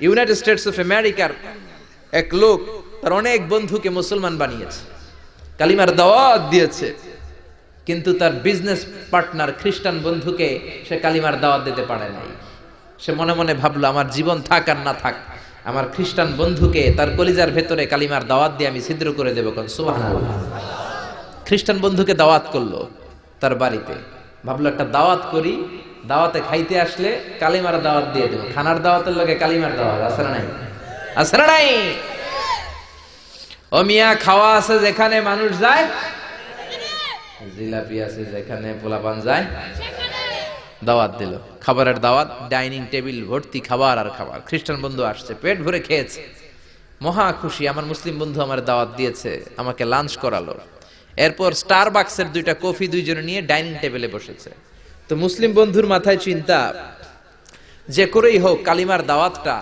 United States of আমেরিকার এক লোক তার অনেক বন্ধুকে মুসলমান বানিয়েছে, কালিমার দাওয়াত দিয়েছে, কিন্তু তার বিজনেস পার্টনার খ্রিস্টান বন্ধুকে সে কালিমার দাওয়াত দিতে পারে নাই। সে মনে মনে ভাবলো, আমার জীবন থাক আর না থাক, আমার খ্রিস্টান বন্ধুকে তার কলিজার ভেতরে কালিমার দাওয়াত দিয়ে আমি ছিদ্র করে দেবো। কোন সুবহানাল্লাহ। খ্রিস্টান বন্ধুকে দাওয়াত করলো তার বাড়িতে, ভাবলো একটা দাওয়াত করি, দাওয়াতে খাইতে আসলে কালিমার দাওয়াত দিয়ে দেবো। খানার দাওয়াতের লগে কালিমার দাওয়াত আছে না নাই? আছে না নাই? ও মিয়া, খাওয়া আছে যেখানে মানুষ যায়, জিলাপি আছে যেখানে পোলাপান যায়, দাওয়াত দিল, খাবারের দাওয়াত, ডাইনিং টেবিল ভর্তি খাবার আর খাবার। খ্রিস্টান বন্ধু আসছে, পেট ভরে খেয়েছে, মহা খুশি, আমার মুসলিম বন্ধু আমার দাওয়াত দিয়েছে, আমাকে লাঞ্চ করালো। এরপর স্টারবাকসের 2টা কফি দুইজনে নিয়ে ডাইনিং টেবিলে বসেছে। তো মুসলিম বন্ধুর মাথায় চিন্তা, যে করেই হোক কালিমার দাওয়াতটা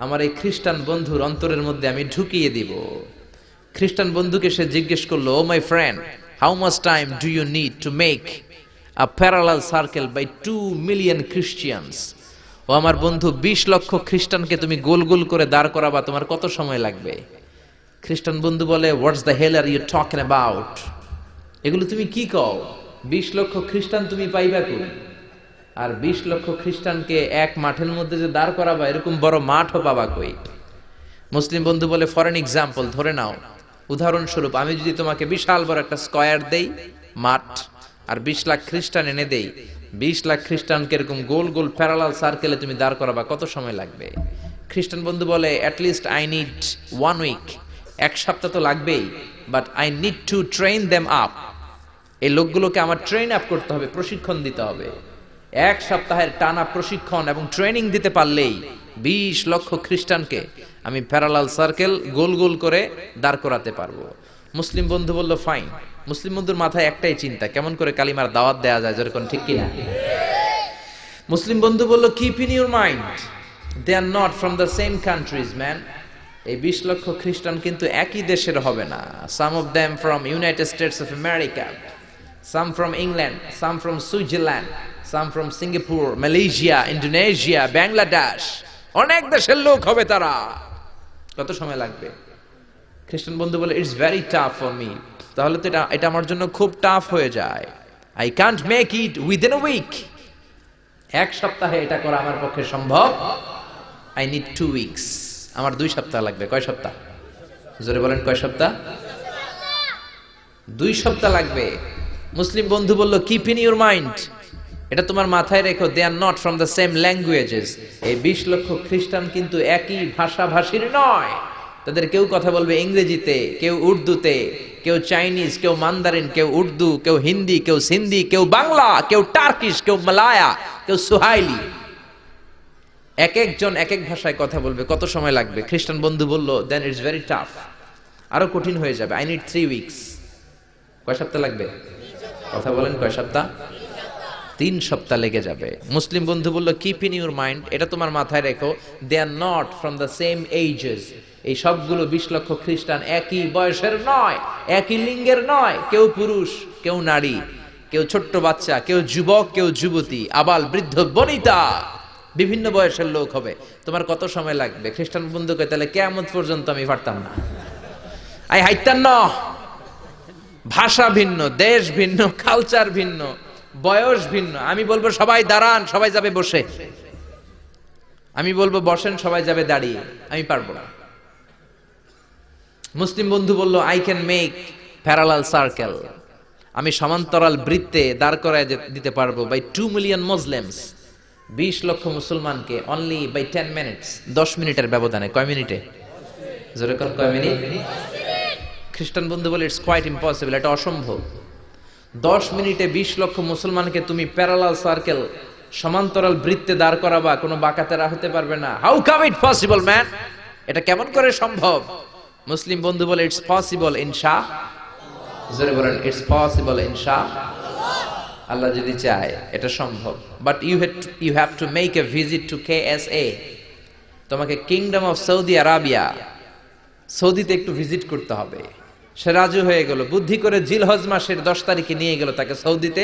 আমার এই খ্রিস্টান বন্ধুর অন্তরের মধ্যে আমি ঢুকিয়ে দিব। খ্রিস্টান বন্ধুকে সে জিজ্ঞেস করলো, oh my friend, how much time do you need to make a parallel circle by 2 million Christians? ও আমার বন্ধু, 20 লক্ষ খ্রিস্টানকে তুমি গোল গোল করে দাঁড় করাবা, তোমার কত সময় লাগবে? খ্রিস্টান বন্ধু বলে, what's the hell are you talking about? এগুলো তুমি কি কও? 20 লক্ষ খ্রিস্টান তুমি পাইবা কই? আর 20 লক্ষ খ্রিস্টানকে এক মাঠের মধ্যে যে দাঁড় করাবা, এরকম বড় মাঠও পাবা কই? মুসলিম বন্ধু বলে, ফর এন এক্সাম্পল, ধরে নাও, উদাহরণস্বরূপ আমি যদি তোমাকে বিশাল বড় একটা স্কয়ার দেই, মাঠ, আর 20 লাখ খ্রিস্টান এনে দেই, 20 লাখ খ্রিস্টানকে এরকম গোল গোল প্যারালাল সার্কেলে তুমি দাঁড় করাবা, কত সময় লাগবে? খ্রিস্টান বন্ধু বলে, অ্যাটলিস্ট আই নিড 1 উইক, 1 সপ্তাহ তো লাগবেই, but I need to train them up. এই লোকগুলোকে আমার ট্রেন আপ করতে হবে, প্রশিক্ষণ দিতে হবে। 1 সপ্তাহের টানা প্রশিক্ষণ এবং ট্রেনিং দিতে পারলেই 20 লক্ষ খ্রিস্টানকে আমি প্যারালাল সার্কেল গোল গোল করে দাঁড় করাতে পারবো। মুসলিম বন্ধু বলল, ফাইন। মুসলিম বন্ধুর মাথায় একটাই চিন্তা, কেমন করে কালিমার দাওয়াত দেয়া যায়, যেরকম, ঠিক কিনা? মুসলিম বন্ধু বলল, keep in your mind, they are not from the same countries man. এই 20 লক্ষ খ্রিস্টান কিন্তু একই দেশের হবে না। Some of them from United States of America, some from England, some from Switzerland, some from Singapore, Malaysia, Indonesia, Bangladesh, অনেক দেশের লোক হবে তারা। কত সময় লাগবে? খ্রিস্টান বন্ধু বলে, it's very tough for me. তাহলে তো এটা আমার জন্য খুব টাফ হয়ে যায়। I can't make it within a week. 1 সপ্তাহে এটা করা আমার পক্ষে সম্ভব। I need 2 weeks. আমার 2 সপ্তাহ লাগবে। কয় সপ্তাহ? জোরে বলেন, কয় সপ্তাহ? 2 সপ্তাহ লাগবে। মুসলিম বন্ধু বলল, কিপ ইন ইউর মাইন্ড, এটা তোমার মাথায় রেখো, they are not from the same languages. এই 20 লক্ষ খ্রিস্টান কিন্তু একই ভাষাভাষীর নয়। তাদের কেউ কথা বলবে ইংরেজিতে, কেউ উর্দুতে, কেউ চাইনিজ, কেউ মান্দারিন, কেউ উর্দু, কেউ হিন্দি, কেউ সিন্ধি, কেউ বাংলা, কেউ টার্কিশ, কেউ মালায়া, কেউ সুহাইলি। এক একজন এক এক ভাষায় কথা বলবে, কত সময় লাগবে? খ্রিস্টান বন্ধু বলল, দেন ইটস ভেরি টাফ, আরো কঠিন হয়ে যাবে। I need 3 weeks. কয় সপ্তাহ লাগবে? কথা বলেন, কয় সপ্তাহ? 3 সপ্তাহ লেগে যাবে। মুসলিম বন্ধু বলল, কিপ ইন ইউর মাইন্ড, এটা তোমার মাথায় রেখো, they are not from the same ages. এই সবগুলো 20 লক্ষ খ্রিস্টান একই বয়সের নয়, একই লিঙ্গের নয়। কেউ পুরুষ, কেউ নারী, কেউ ছোট্ট বাচ্চা, কেউ যুবক, কেউ যুবতী, আবাল বৃদ্ধ বনিতা, বিভিন্ন বয়সের লোক হবে। তোমার কত সময় লাগবে? খ্রিস্টান বন্ধু কয়, তাহলে কিয়ামত পর্যন্ত আমি পারতাম না। আই হাইতাম না। ভাষা ভিন্ন, দেশ ভিন্ন, কালচার ভিন্ন, বয়স ভিন্ন। আমি বলবো সবাই দাঁড়ান, সবাই যাবে বসে। আমি বলবো বসেন, সবাই যাবে দাঁড়িয়ে। আমি পারবো না। মুসলিম বন্ধু বলল, I can make parallel circle, আমি সমান্তরাল বৃত্তে দাঁড় করায় দিতে পারবো, বাই 2 মিলিয়ন মুসলিমস, 20 লক্ষ মুসলমানকে, অনলি বাই 10 মিনিটস, 10 মিনিটের ব্যবধানে। কয় মিনিটে? জোরে কোন, কয় মিনিট? খ্রিস্টান বন্ধু বলে, ইটস কোয়াইট ইম্পসিবল, এটা অসম্ভব। 10 মিনিটে 20 লক্ষ মুসলমানকে তুমি প্যারালাল সার্কেল, সমান্তরাল বৃত্তে দাঁড় করাবা, কোনো বাঁকাতেরা হতে পারবে না। How come it possible man? এটা কেমন করে সম্ভব? মুসলিম বন্ধু বলে, ইটস পসিবল ইনশাআল্লাহ। জোরে বলেন, ইটস পসিবল ইনশাআল্লাহ। আল্লাহ যদি চায় এটা সম্ভব। But you have to make a visit to KSA। তোমাকে কিংডম অফ সৌদি আরাবিয়া, সৌদিতে একটু ভিজিট করতে হবে। সে রাজু হয়ে গেল, বুদ্ধি করে জিলহজ মাসের 10 তারিখে নিয়ে গেল তাকে সৌদিতে।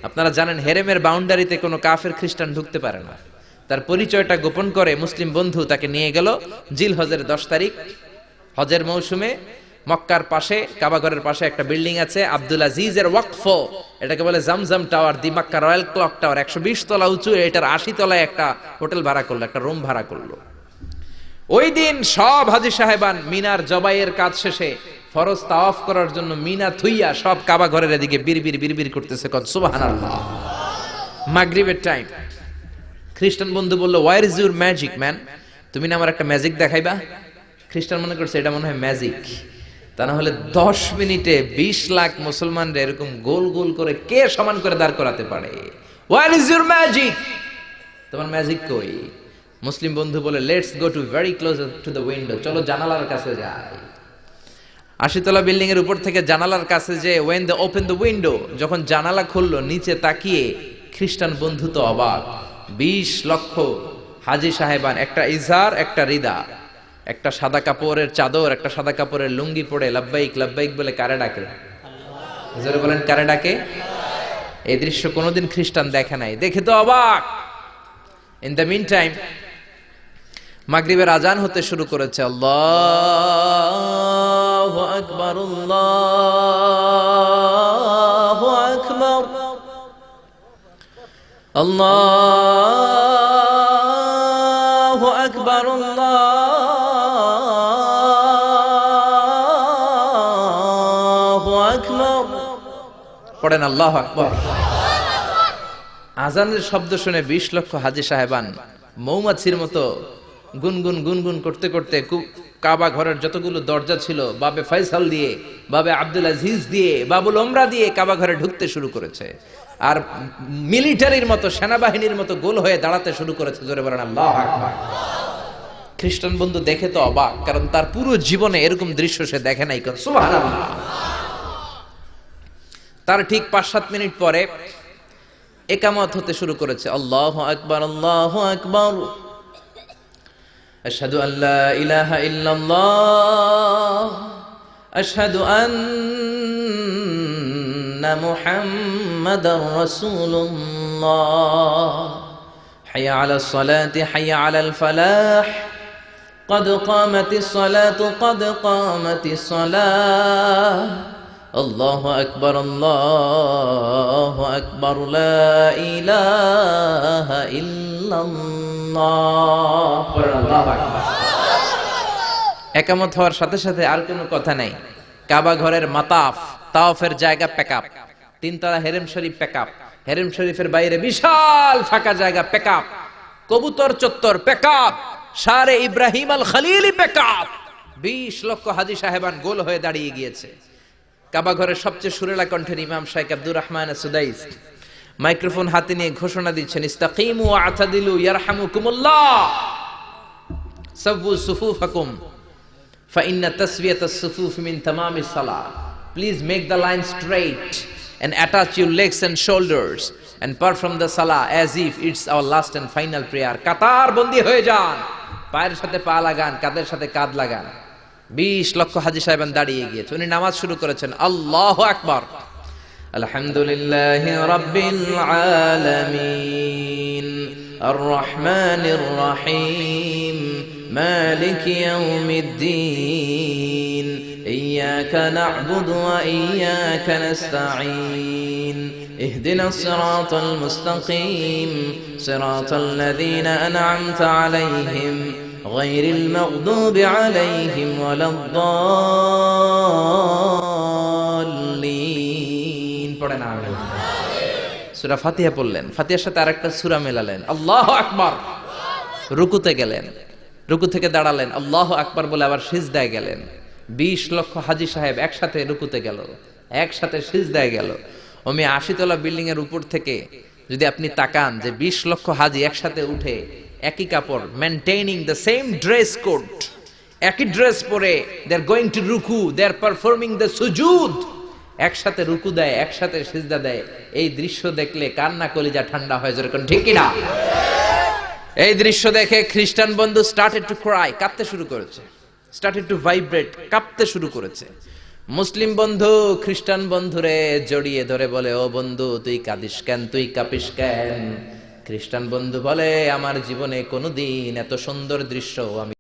আপনারা জানেন, হেরেমের বাউন্ডারিতে কোনো কাফের খ্রিস্টান ঢুকতে পারে না। তার পরিচয়টা গোপন করে মুসলিম বন্ধু তাকে নিয়ে গেল জিলহজের 10 তারিখ হজের মৌসুমে মক্কার পাশে কাবাঘরের পাশে একটা বিল্ডিং আছে আব্দুল আজিজের ওয়াকফ, এটাকে বলে জামজাম টাওয়ার, দি মক্কা রয়্যাল ক্লক টাওয়ার, 120 তলা উঁচু, এটার 80 তলায় একটা হোটেল ভাড়া করলো, একটা রুম ভাড়া করলো। ওই দিন সব হাজী সাহেবান মিনার জবাইয়ের কাজ শেষে ফরজ তাওয়াফ করার জন্য মিনা থুইয়া সব কাবাঘরের এদিকে বিড়বিড় করতেছে, কোন সুবহানাল্লাহ। মাগরিবের টাইম। খ্রিস্টান বন্ধু বলল, where is your magic man, তুমি না আমার একটা ম্যাজিক দেখাইবা। খ্রিস্টান মনে করছে এটা মনে হয় ম্যাজিক, তা না হলে 10 মিনিটে 20 লাখ মুসলমানরা এরকম গোল গোল করে কে সমান করে দাঁড় করাতে পারে। ওয়ার ইজ ইউর ম্যাজিক, তোমার ম্যাজিক কই? মুসলিম বন্ধু বলে, let's go to very close to the window, চলো জানালার কাছে যাই। 80 তলা বিল্ডিং এর উপর থেকে জানালার কাছে যে when they open the window, যখন জানালা খুললো নিচে তাকিয়ে খ্রিস্টান বন্ধু তো অবাক। 20 লক্ষ হাজী সাহেবান, একটা ইজার একটা রিদা, একটা সাদা কাপড়ের চাদর একটা সাদা কাপড়ের লুঙ্গি পরে লাব্বাইক লাব্বাইক বলে কারে ডাকে? জোরে বলেন, কারে ডাকে? এই দৃশ্য কোনোদিন খ্রিস্টান দেখে নাই, দেখে তো অবাক। ইন দ্য মিন টাইম মাগরিবের আজান হতে শুরু করেছে। আল্লাহু আকবার, আল্লাহু আকবার, আল্লাহু আকবার, আল্লাহু আকবার। পড়েন আল্লাহু আকবার। আজানের শব্দ শুনে 20 লক্ষ হাজী সাহেবান মৌমাছির মতো গুনগুন গুনগুন করতে করতে কাবা ঘরের যতগুলো দরজা ছিল বাবে ফয়সাল দিয়ে, বাবে আব্দুল আজিজ দিয়ে, বাবুল ওমরা দিয়ে কাবা ঘরে ঢুকতে শুরু করেছে, আর মিলিটারির মতো সেনাবাহিনীর মতো গোল হয়ে দাঁড়াতে শুরু করেছে। জোরে বলেন আল্লাহু আকবার। খ্রিস্টান বন্ধু দেখে তো অবাক, কারণ তার পুরো জীবনে এরকম দৃশ্য সে দেখে নাই। সুবহানাল্লাহ। তার ঠিক 5-7 মিনিট পরে ইকামত হতে শুরু করেছে। আল্লাহু আকবার, আল্লাহু আকবার, আশহাদু আল্লা ইলাহা ইল্লাল্লাহ, আশহাদু আন্না মুহাম্মাদার রাসূলুল্লাহ, হাইয়া আলাস সালাতি হাইয়া আলাল ফালাহ, قد قامت الصلاة قد قامت الصلاة, الله أكبر الله أكبر لا إله إلا الله. একামত হওয়ার সাথে সাথে আর কোনো কথা নাই। কাবা ঘরের মাতাফ তাওয়াফের জায়গা প্যাকআপ, 3 তলা হেরেম শরীফ প্যাকআপ, হেরেম শরীফের বাইরে বিশাল ফাঁকা জায়গা প্যাকআপ, কবুতর চত্বর প্যাকআপ, শারে ইব্রাহিম আল খলিলি প্যাকআপ। 20 লক্ষ হাজী সাহেবান গোল হয়ে দাঁড়িয়ে গিয়েছে। কাবা ঘরের সবচেয়ে সুরেলা কণ্ঠের ইমাম শাইখ আব্দুর রহমান সুদাইস মাইক্রোফোন হাতে নিয়ে ঘোষণা দিচ্ছেন, ইস্তাকিমু ওয়া আতাদিলু ইয়ারহামুকুমুল্লাহ, সাব্বু সুফুফাকুম ফাইন্না তাসবিয়াতাস সুফুফ মিন তামামিস সালাহ। Please make the line straight and attach your legs and shoulders and perform the salah as if it's our last and final prayer. কাতার বন্দী হয়ে যান, পায়ের সাথে পা লাগান, কাঁধের সাথে কাঁধ লাগান। 20 লক্ষ হাজী সাহেবান দাঁড়িয়ে গিয়েছে। উনি নামাজ শুরু করেছেন। আল্লাহু আকবার, আলহামদুলিল্লাহি রাব্বিল আলামিন, আর রহমানির রহিম, মালিকি ইয়াউমিদ্দিন, ইয়্যাকা না'বুদু ওয়া ইয়্যাকা নাস্তাঈন, ইহদিনাস সিরাতাল মুস্তাকিম, সিরাতাল লাযীনা আন'আমতা আলাইহিম غير المغضوب عليهم ولا الضالين. পড়েন আমিন। সূরা ফাতিহা পড়লেন, ফাতিহার সাথে আরেকটা সূরা মেলালেন, আল্লাহু আকবার। রুকুতে গেলেন, রুকু থেকে দাঁড়ালেন, আল্লাহু আকবার বলে আবার সিজদায় গেলেন। 20 লক্ষ হাজী সাহেব একসাথে রুকুতে গেল, একসাথে সিজদায় গেল। ওমি 80 তলা বিল্ডিং এর উপর থেকে যদি আপনি তাকান যে 20 লক্ষ হাজী একসাথে উঠে একই কাপড়, maintaining the same dress code, একই ড্রেস পরে দে আর গোইং টু রুকু, দে আর পারফর্মিং দ্য সুজুদ, একসাথে রুকু দেয়, একসাথে সিজদা দেয়। এই দৃশ্য দেখলে কান্না কলিজা ঠান্ডা হয়ে যায়, ঠিক কি না? এই দৃশ্য দেখে খ্রিস্টান বন্ধু স্টার্টেড টু ক্রাই, কাঁদতে শুরু করেছে, স্টার্টেড টু ভাইব্রেট, কাঁপতে শুরু করেছে। মুসলিম বন্ধু খ্রিস্টান বন্ধুরে জড়িয়ে ধরে বলে, ও বন্ধু তুই কাঁদিস কেন, তুই কাঁপিস কেন? খ্রিস্টান বন্ধু বলে আমার জীবনে কোনোদিন এত সুন্দর দৃশ্য আমি